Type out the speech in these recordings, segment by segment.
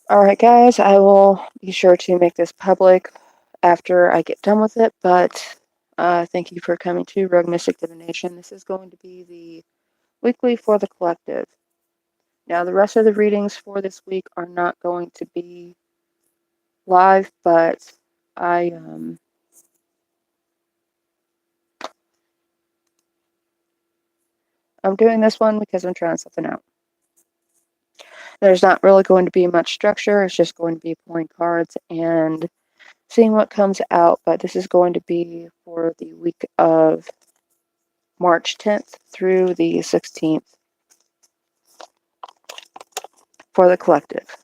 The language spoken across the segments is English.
Alright guys, I will be sure to make this public after I get done with it, but thank you for coming to Rogue Mystic Divination. This is going to be the weekly for the collective. Now the rest of the readings for this week are not going to be live, but I'm doing this one because I'm trying something out. There's not really going to be much structure, it's just going to be pulling cards and seeing what comes out, but this is going to be for the week of March 10th through the 16th for the collective.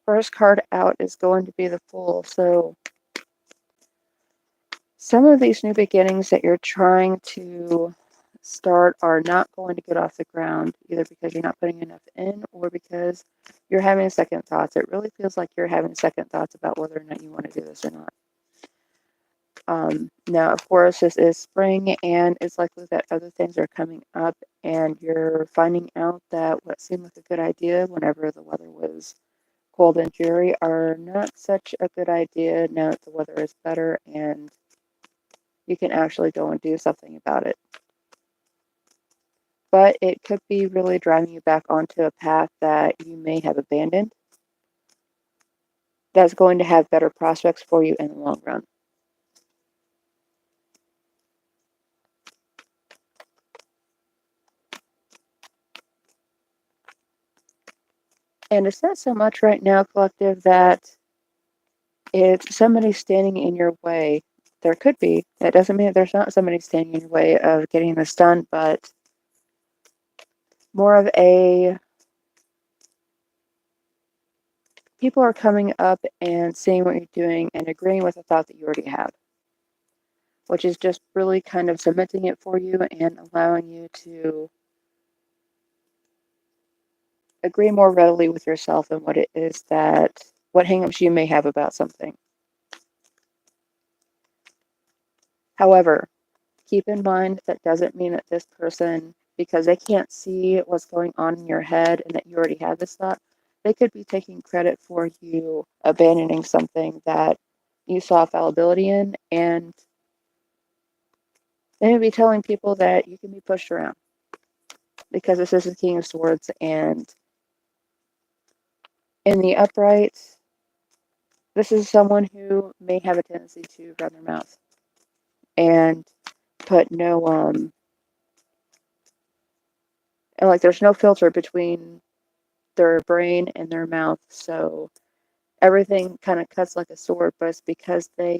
First card out is going to be the Fool. So some of these new beginnings that you're trying to start are not going to get off the ground, either because you're not putting enough in or because you're having second thoughts. It really feels like you're having second thoughts about whether or not you want to do this or not. Now, of course, this is spring, and it's likely that other things are coming up, and you're finding out that what seemed like a good idea whenever the weather was cold and dreary are not such a good idea now that the weather is better and you can actually go and do something about it. But it could be really driving you back onto a path that you may have abandoned that's going to have better prospects for you in the long run. And it's not so much right now, collective, that it's somebody standing in your way. There could be. That doesn't mean that there's not somebody standing in your way of getting this done, but more of a people are coming up and seeing what you're doing and agreeing with a thought that you already have, which is just really kind of cementing it for you and allowing you to agree more readily with yourself and what it is that, what hangups you may have about something. However, keep in mind that doesn't mean that this person, because they can't see what's going on in your head and that you already have this thought, they could be taking credit for you abandoning something that you saw fallibility in, and they may be telling people that you can be pushed around because this is the King of Swords, and in the upright, this is someone who may have a tendency to run their mouth and put no and like there's no filter between their brain and their mouth, so everything kind of cuts like a sword, but it's because they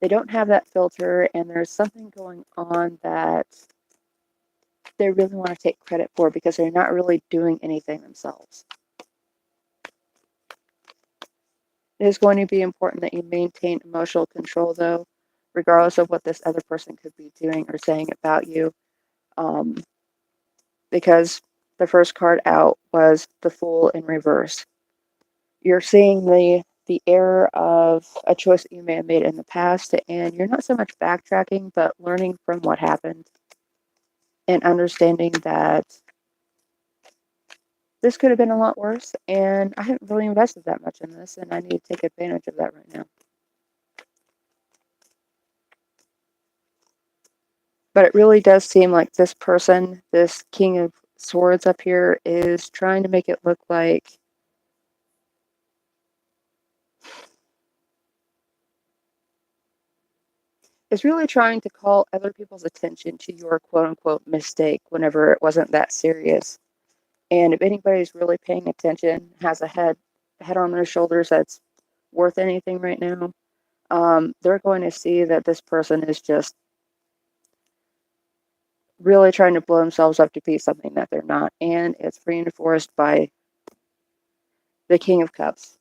don't have that filter, and there's something going on that they really want to take credit for because they're not really doing anything themselves. It is going to be important that you maintain emotional control, though, regardless of what this other person could be doing or saying about you, because the first card out was the Fool in reverse. You're seeing the error of a choice that you may have made in the past, and you're not so much backtracking, but learning from what happened and understanding that this could have been a lot worse, and I haven't really invested that much in this, and I need to take advantage of that right now. But it really does seem like this person, this King of Swords up here, is trying to make it look like is really trying to call other people's attention to your quote-unquote mistake whenever it wasn't that serious. And if anybody's really paying attention, has a head on their shoulders that's worth anything right now, they're going to see that this person is just really trying to blow themselves up to be something that they're not. And it's reinforced by the King of Cups.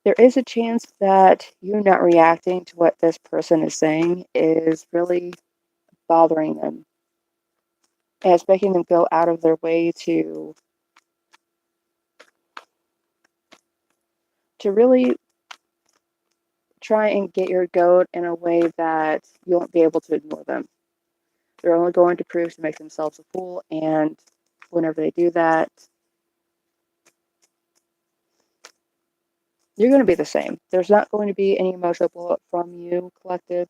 There is a chance that you not reacting to what this person is saying is really bothering them. And it's making them go out of their way to to really try and get your goat in a way that you won't be able to ignore them. They're only going to prove to make themselves a fool, and whenever they do that, you're going to be the same. There's not going to be any emotional blow up from you, collective.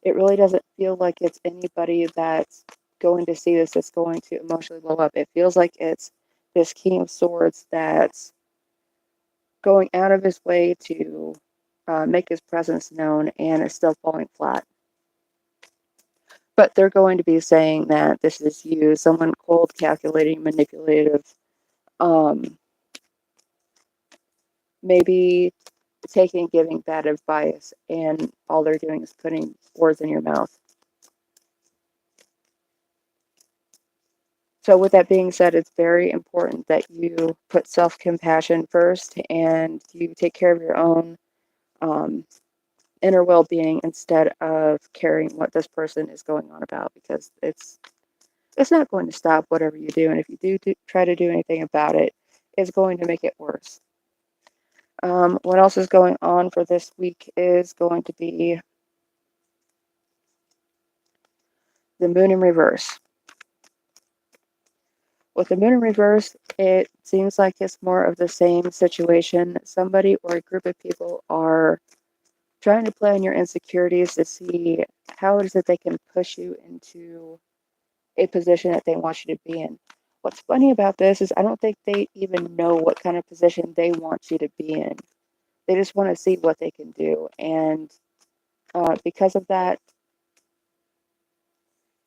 It really doesn't feel like it's anybody that's going to see this that's going to emotionally blow up. It feels like it's this King of Swords that's going out of his way to make his presence known, and is still falling flat. But they're going to be saying that this is you, someone cold, calculating, manipulative, maybe taking and giving bad advice, and all they're doing is putting words in your mouth. So with that being said, it's very important that you put self-compassion first, and you take care of your own inner well-being instead of caring what this person is going on about, because it's not going to stop whatever you do, and if you do try to do anything about it, it's going to make it worse. What else is going on for this week is going to be the moon in reverse. With the moon in reverse, it seems like it's more of the same situation. Somebody or a group of people are trying to play on your insecurities to see how it is that they can push you into a position that they want you to be in. What's funny about this is I don't think they even know what kind of position they want you to be in. They just want to see what they can do. And because of that,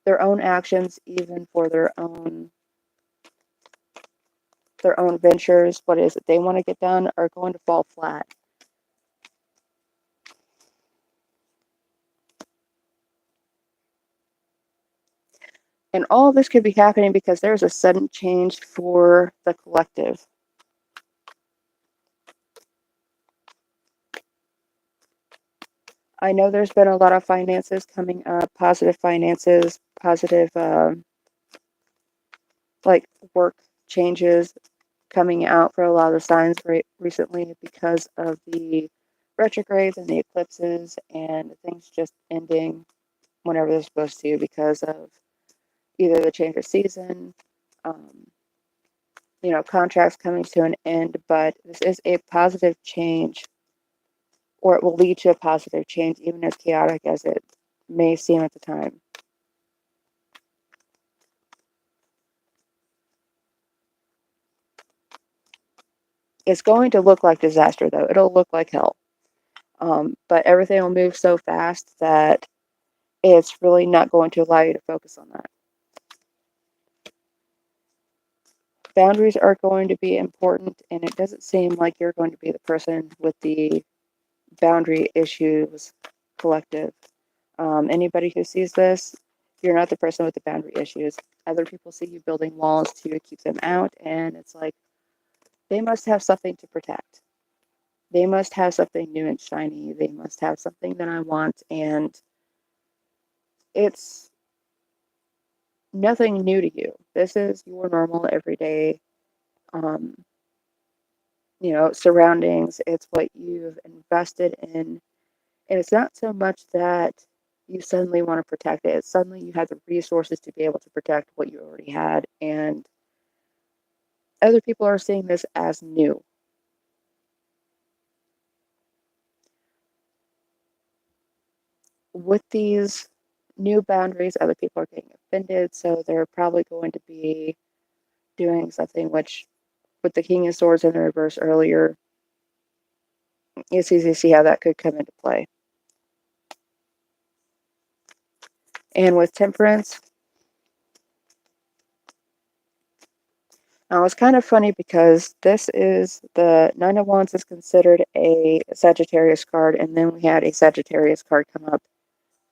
their own actions, even for their own ventures, what is it they want to get done, are going to fall flat. And all of this could be happening because there's a sudden change for the collective. I know there's been a lot of finances coming up, positive finances, positive like work changes coming out for a lot of the signs recently because of the retrogrades and the eclipses and things just ending whenever they're supposed to because of either the change of season, contracts coming to an end. But this is a positive change, or it will lead to a positive change, even as chaotic as it may seem at the time. It's going to look like disaster, though. It'll look like hell. But everything will move so fast that it's really not going to allow you to focus on that. Boundaries are going to be important, and it doesn't seem like you're going to be the person with the boundary issues, collective. Anybody who sees this, you're not the person with the boundary issues. Other people see you building walls to keep them out, and it's like they must have something to protect. They must have something new and shiny. They must have something that I want, and it's nothing new to you. This is your normal, everyday, surroundings. It's what you've invested in. And it's not so much that you suddenly want to protect it. It's suddenly you have the resources to be able to protect what you already had. And other people are seeing this as new. With these new boundaries, other people are getting offended. So they're probably going to be doing something which, with the King of Swords in the reverse earlier, it's easy to see how that could come into play. And with Temperance, now it's kind of funny because this is the Nine of Wands is considered a Sagittarius card, and then we had a Sagittarius card come up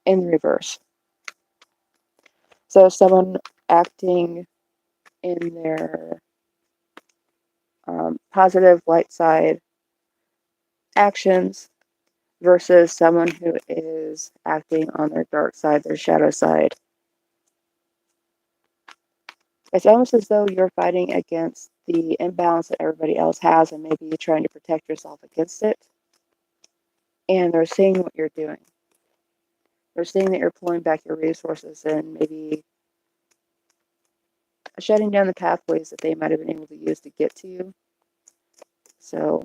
in the reverse. So someone acting in their positive light side actions versus someone who is acting on their dark side, their shadow side. It's almost as though you're fighting against the imbalance that everybody else has, and maybe you're trying to protect yourself against it. And they're seeing what you're doing. They're seeing that you're pulling back your resources and maybe shutting down the pathways that they might have been able to use to get to you. So,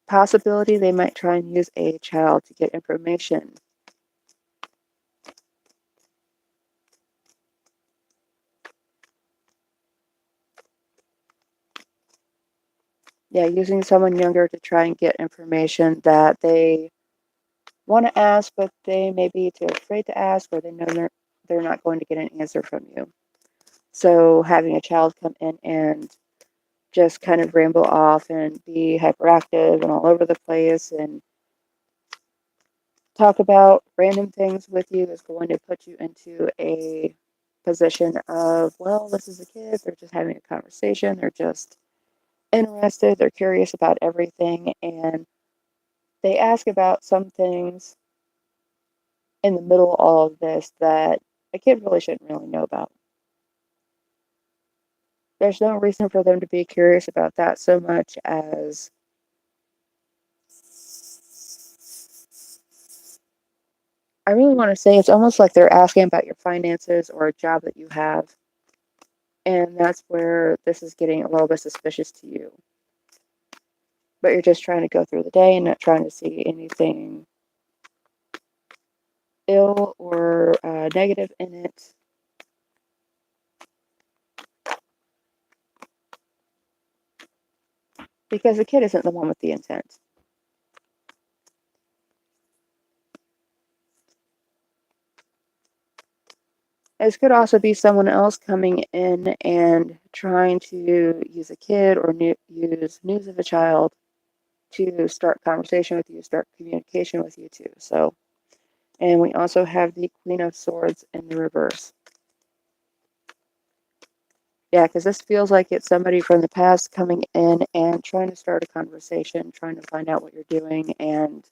possibility they might try and use a child to get information. Yeah, using someone younger to try and get information that they want to ask, but they may be too afraid to ask, or they know they're not going to get an answer from you. So having a child come in and just kind of ramble off and be hyperactive and all over the place and talk about random things with you is going to put you into a position of, well, this is a kid, they're just having a conversation, they're just interested, they're curious about everything, and they ask about some things in the middle of all of this that a kid really shouldn't really know about. There's no reason for them to be curious about that so much as I really want to say it's almost like they're asking about your finances or a job that you have. And that's where this is getting a little bit suspicious to you. But you're just trying to go through the day and not trying to see anything ill or negative in it. Because the kid isn't the one with the intent. This could also be someone else coming in and trying to use a kid or use news of a child to start conversation with you, start communication with you too. So, and we also have the Queen of Swords in the reverse. Yeah, because this feels like it's somebody from the past coming in and trying to start a conversation, trying to find out what you're doing, and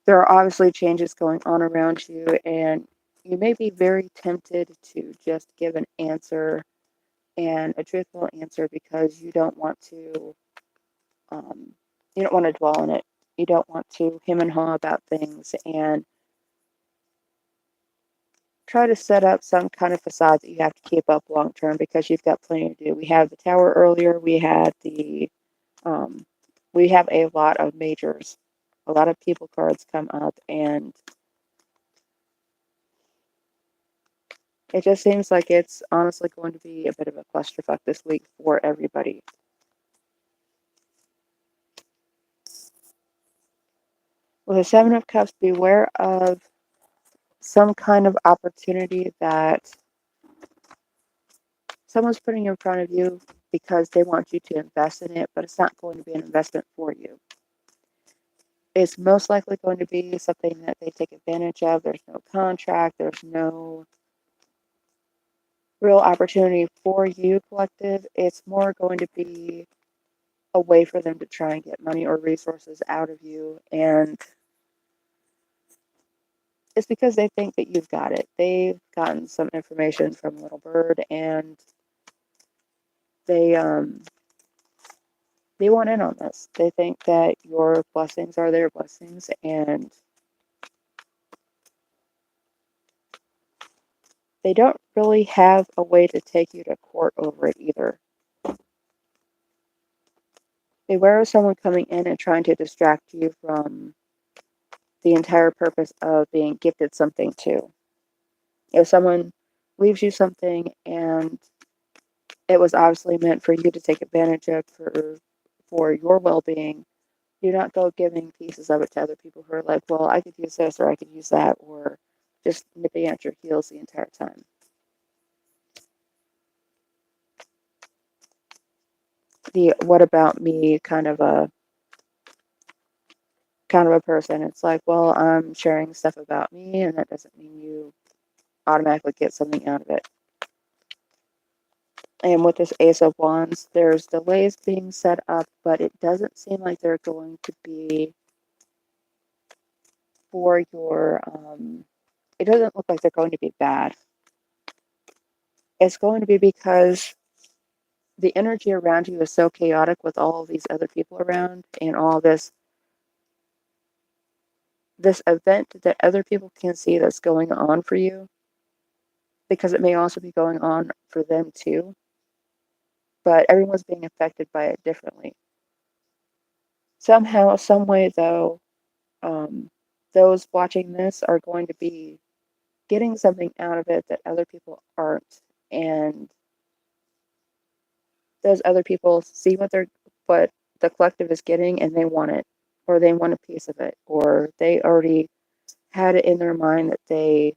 there are obviously changes going on around you, and you may be very tempted to just give an answer and a truthful answer because um, you don't want to dwell on it. You don't want to hem and haw about things and try to set up some kind of facade that you have to keep up long term because you've got plenty to do. We had the tower earlier. Um, we have a lot of majors, a lot of people cards come up, and it just seems like it's honestly going to be a bit of a clusterfuck this week for everybody. With the Seven of Cups, beware of some kind of opportunity that someone's putting in front of you because they want you to invest in it, but it's not going to be an investment for you. It's most likely going to be something that they take advantage of. There's no contract, there's no real opportunity for you, collective. It's more going to be a way for them to try and get money or resources out of you, and it's because they think that you've got it. They've gotten some information from Little Bird, and they they want in on this. They think that your blessings are their blessings, and they don't really have a way to take you to court over it either. Beware of someone coming in and trying to distract you from the entire purpose of being gifted something too. If someone leaves you something and it was obviously meant for you to take advantage of for your well-being, do not go giving pieces of it to other people who are like, well, I could use this or I could use that, or just nipping at your heels the entire time. The what about me kind of a person. It's like, well, I'm sharing stuff about me, and that doesn't mean you automatically get something out of it. And with this Ace of Wands, there's delays being set up, but it doesn't seem like they're going to be for your, it doesn't look like they're going to be bad. It's going to be because the energy around you is so chaotic with all of these other people around and all this event that other people can see that's going on for you, because it may also be going on for them too, but everyone's being affected by it differently. Somehow, some way though, those watching this are going to be getting something out of it that other people aren't, and those other people see what the collective is getting and they want it, or they want a piece of it, or they already had it in their mind that they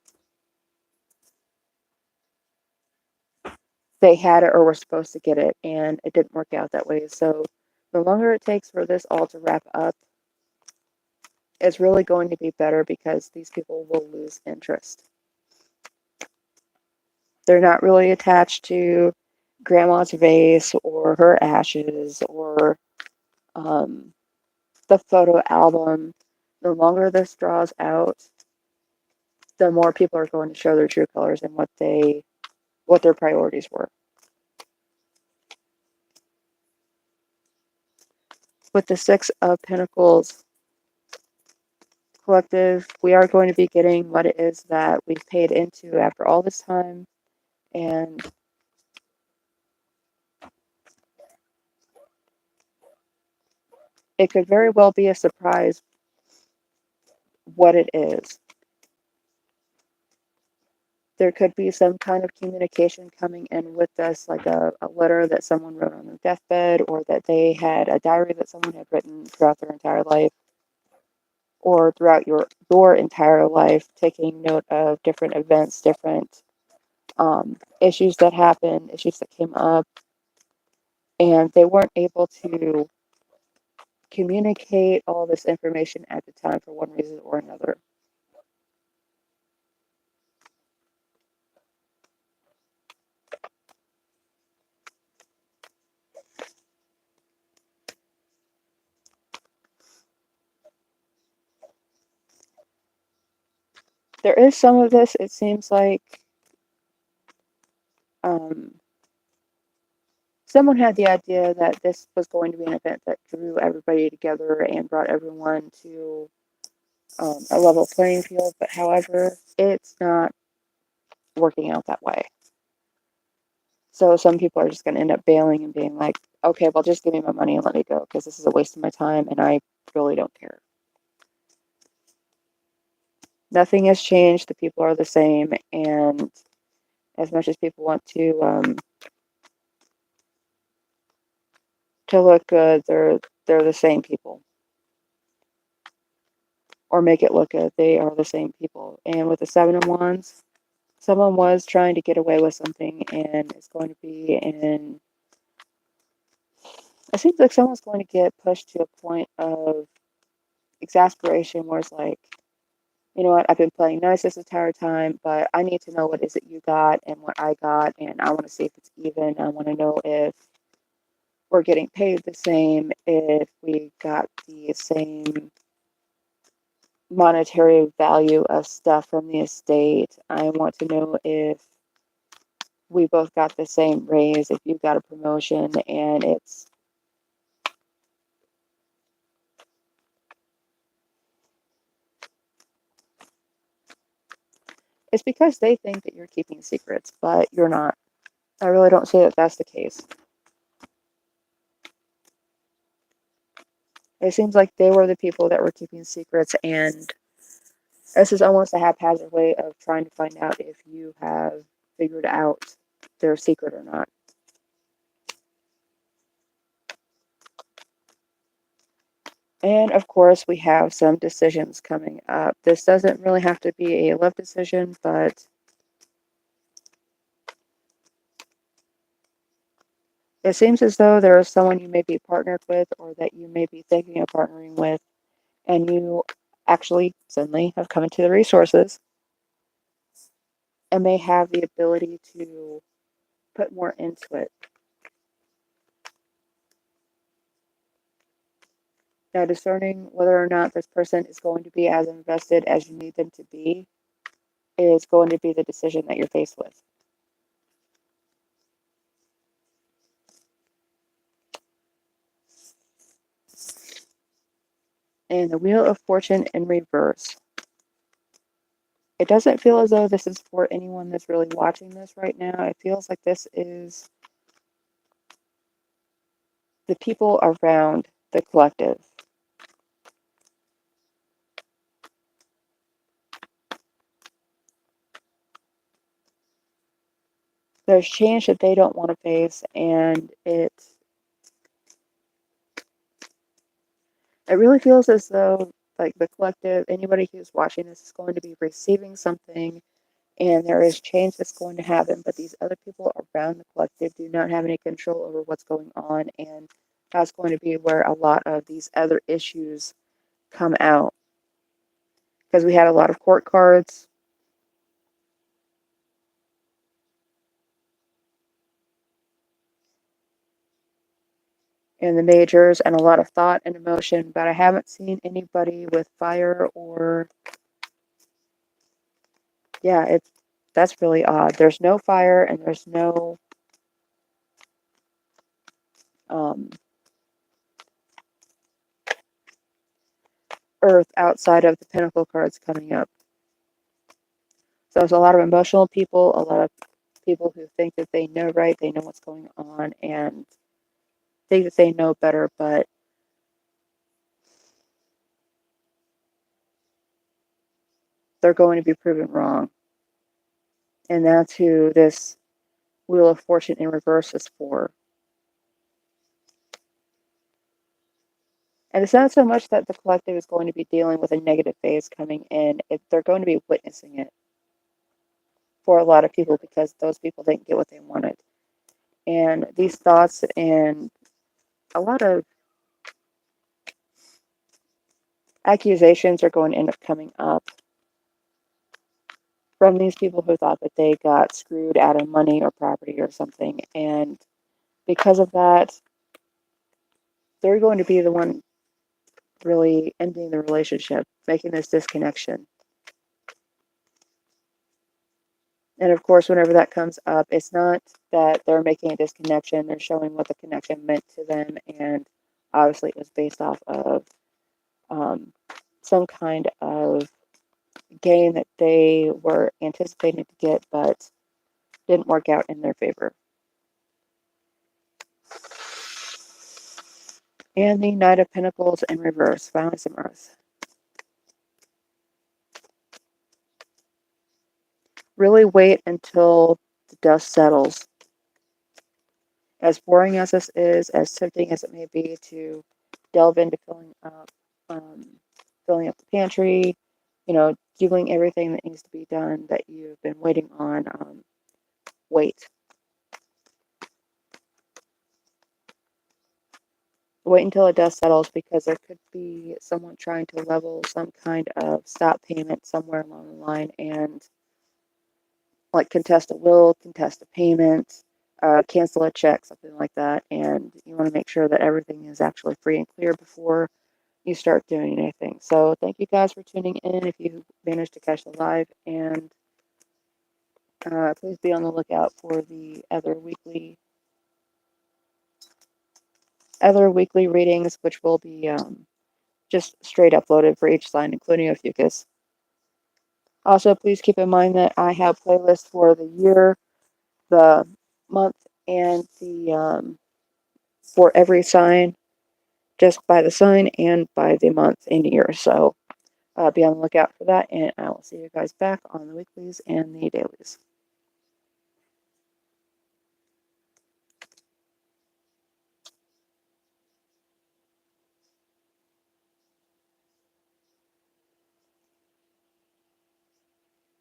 had it or were supposed to get it, and it didn't work out that way. So the longer it takes for this all to wrap up, it's really going to be better, because these people will lose interest. They're not really attached to grandma's vase or her ashes or the photo album. The longer this draws out, the more people are going to show their true colors and what their priorities were. With the Six of Pentacles collective, we are going to be getting what it is that we've paid into after all this time, and it could very well be a surprise what it is. There could be some kind of communication coming in with this, like a letter that someone wrote on their deathbed, or that they had a diary that someone had written throughout their entire life, or throughout your entire life, taking note of different events, different issues that happened, issues that came up, and they weren't able to communicate all this information at the time for one reason or another. There is some of this, it seems like someone had the idea that this was going to be an event that drew everybody together and brought everyone to a level playing field, but however, it's not working out that way. So some people are just going to end up bailing and being like, okay, well, just give me my money and let me go, because this is a waste of my time and I really don't care. Nothing has changed. The people are the same, and as much as people want to look good, they're the same people, or make it look good. They are the same people. And with the Seven of Wands, someone was trying to get away with something, and it's going to be in. It seems like someone's going to get pushed to a point of exasperation, where it's like, you know what, I've been playing nice this entire time, but I need to know what is it you got and what I got, and I want to see if it's even. I want to know if we're getting paid the same, if we got the same monetary value of stuff from the estate. I want to know if we both got the same raise, if you got a promotion, and it's because they think that you're keeping secrets, but you're not. I really don't say that that's the case. It seems like they were the people that were keeping secrets, and this is almost a haphazard way of trying to find out if you have figured out their secret or not. And of course, we have some decisions coming up. This doesn't really have to be a love decision, but it seems as though there is someone you may be partnered with, or that you may be thinking of partnering with, and you actually suddenly have come into the resources and may have the ability to put more into it. Now, discerning whether or not this person is going to be as invested as you need them to be is going to be the decision that you're faced with. And the Wheel of Fortune in reverse. It doesn't feel as though this is for anyone that's really watching this right now. It feels like this is the people around the collective. There's change that they don't want to face, and it really feels as though like the collective, anybody who's watching this is going to be receiving something, and there is change that's going to happen, but these other people around the collective do not have any control over what's going on, and that's going to be where a lot of these other issues come out. Because we had a lot of court cards, and the majors, and a lot of thought and emotion, but I haven't seen anybody with fire or, yeah, that's really odd. There's no fire, and there's no earth outside of the pentacle cards coming up. So it's a lot of emotional people, a lot of people who think that they know right, they know what's going on, and think that they know better, but they're going to be proven wrong. And that's who this Wheel of Fortune in reverse is for. And it's not so much that the collective is going to be dealing with a negative phase coming in, they're going to be witnessing it for a lot of people because those people didn't get what they wanted. And these thoughts and a lot of accusations are going to end up coming up from these people who thought that they got screwed out of money or property or something. And because of that, they're going to be the one really ending the relationship, making this disconnection. And of course, whenever that comes up, it's not that they're making a disconnection, they're showing what the connection meant to them. And obviously, it was based off of some kind of gain that they were anticipating to get, but didn't work out in their favor. And the Knight of Pentacles in reverse, finally some earth. Really wait until the dust settles. As boring as this is, as tempting as it may be to delve into filling up the pantry, doing everything that needs to be done that you've been waiting on, wait. Wait until the dust settles, because there could be someone trying to level some kind of stop payment somewhere along the line and like contest a will, contest a payment, cancel a check, something like that. And you want to make sure that everything is actually free and clear before you start doing anything. So thank you guys for tuning in if you managed to catch the live, and please be on the lookout for the other weekly readings, which will be just straight uploaded for each sign, including Ophiuchus. Also, please keep in mind that I have playlists for the year, the month, and the for every sign, just by the sign and by the month and year. So be on the lookout for that, and I will see you guys back on the weeklies and the dailies.